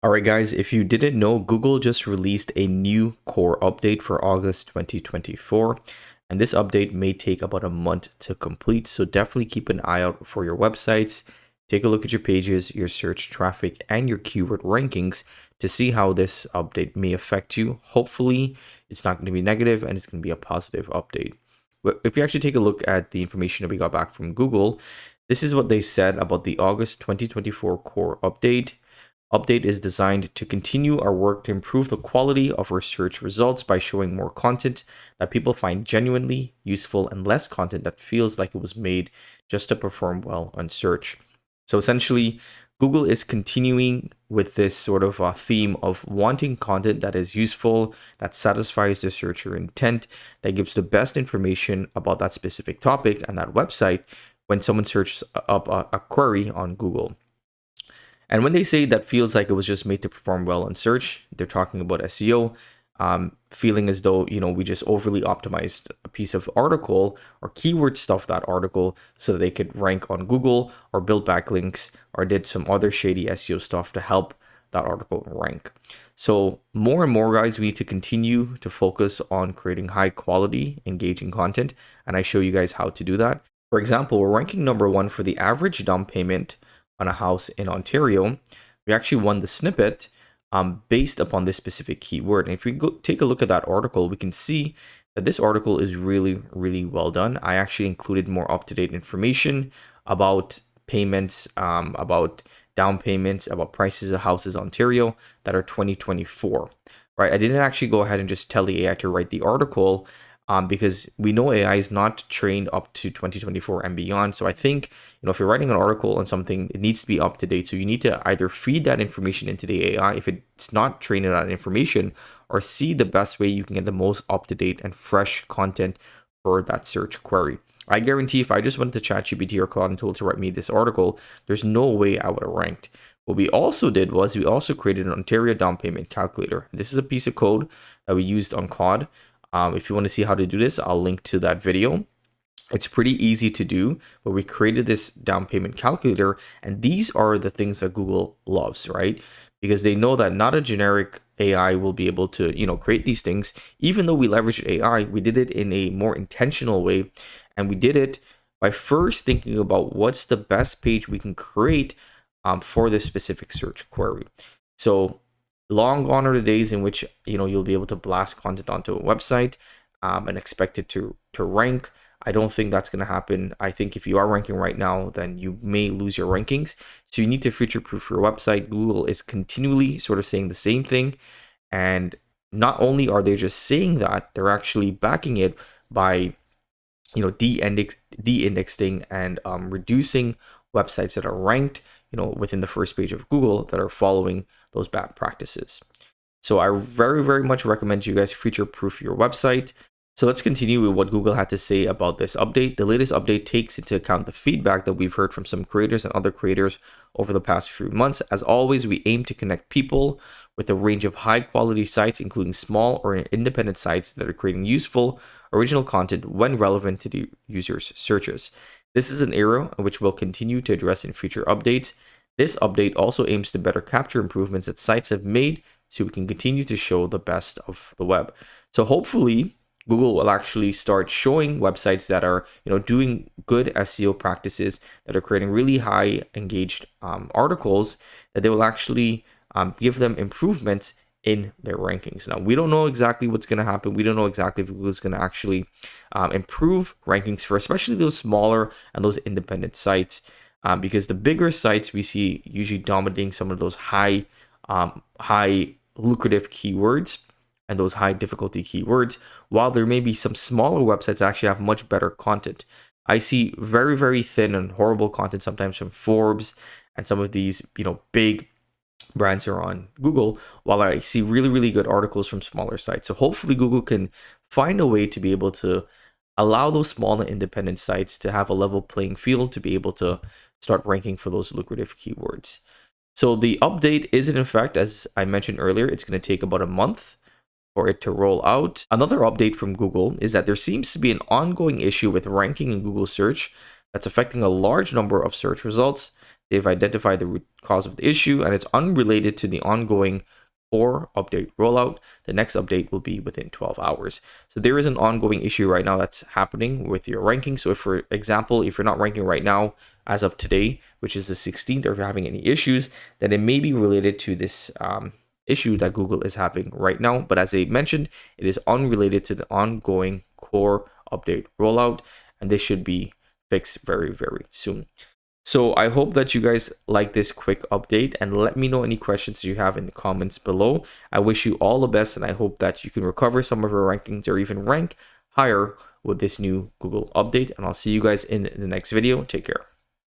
Alright guys, if you didn't know, Google just released a new core update for August 2024, and this update may take about a month to complete, so definitely keep an eye out for your websites. Take a look at your pages, your search traffic, and your keyword rankings to see how this update may affect you. Hopefully, it's not going to be negative and it's going to be a positive update. But if you actually take a look at the information that we got back from Google, this is what they said about the August 2024 core update. Update is designed to continue our work to improve the quality of our search results by showing more content that people find genuinely useful and less content that feels like it was made just to perform well on search. So essentially, Google is continuing with this sort of theme of wanting content that is useful, that satisfies the searcher intent, that gives the best information about that specific topic and that website when someone searches up a query on Google. And when they say that feels like it was just made to perform well on search, they're talking about SEO, feeling as though, we just overly optimized a piece of article or keyword stuff that article so that they could rank on Google or build backlinks or did some other shady SEO stuff to help that article rank. So more and more guys, we need to continue to focus on creating high quality, engaging content. And I show you guys how to do that. For example, we're ranking #1 for the average down payment on a house in Ontario. We actually won the snippet based upon this specific keyword. And if we go take a look at that article, we can see that this article is really, really well done. I actually included more up-to-date information about payments, about down payments, about prices of houses in Ontario that are 2024, right? I didn't actually go ahead and just tell the AI to write the article because we know AI is not trained up to 2024 and beyond. So I think, if you're writing an article on something, it needs to be up to date. So you need to either feed that information into the AI if it's not trained on that information, or see the best way you can get the most up to date and fresh content for that search query. I guarantee if I just went to ChatGPT or Claude and told to write me this article, there's no way I would have ranked. What we also did was we also created an Ontario down payment calculator. This is a piece of code that we used on Claude. If you want to see how to do this, I'll link to that video. It's pretty easy to do, but we created this down payment calculator, and these are the things that Google loves, right? Because they know that not a generic AI will be able to, create these things. Even though we leveraged AI, we did it in a more intentional way, and we did it by first thinking about what's the best page we can create for this specific search query. So long gone are the days in which you'll be able to blast content onto a website and expect it to rank. I don't think that's going to happen. I think if you are ranking right now, then you may lose your rankings. So you need to future-proof your website. Google is continually sort of saying the same thing, and not only are they just saying that, they're actually backing it by de-indexing and reducing websites that are ranked within the first page of Google that are following those bad practices. So I very, very much recommend you guys future-proof your website. So let's continue with what Google had to say about this update. The latest update takes into account the feedback that we've heard from some creators and other creators over the past few months. As always, we aim to connect people with a range of high-quality sites, including small or independent sites that are creating useful, original content when relevant to the user's searches. This is an area which we'll continue to address in future updates. This update also aims to better capture improvements that sites have made so we can continue to show the best of the web. So hopefully, Google will actually start showing websites that are, doing good SEO practices, that are creating really high engaged articles, that they will actually give them improvements in their rankings. Now, we don't know exactly what's going to happen. We don't know exactly if Google is going to actually improve rankings for especially those smaller and those independent sites, because the bigger sites we see usually dominating some of those high lucrative keywords and those high difficulty keywords, while there may be some smaller websites that actually have much better content. I see very, very thin and horrible content sometimes from Forbes and some of these, big brands are on Google, while I see really, really good articles from smaller sites. So hopefully Google can find a way to be able to allow those small and independent sites to have a level playing field to be able to start ranking for those lucrative keywords. So the update is in effect, as I mentioned earlier, it's going to take about a month for it to roll out. Another update from Google is that there seems to be an ongoing issue with ranking in Google search that's affecting a large number of search results. They've identified the root cause of the issue, and it's unrelated to the ongoing core update rollout. The next update will be within 12 hours. So there is an ongoing issue right now that's happening with your ranking. So if, for example, if you're not ranking right now as of today, which is the 16th, or if you're having any issues, then it may be related to this issue that Google is having right now. But as I mentioned, it is unrelated to the ongoing core update rollout, and this should be fixed very, very soon. So I hope that you guys like this quick update, and let me know any questions you have in the comments below. I wish you all the best, and I hope that you can recover some of your rankings or even rank higher with this new Google update. And I'll see you guys in the next video. Take care.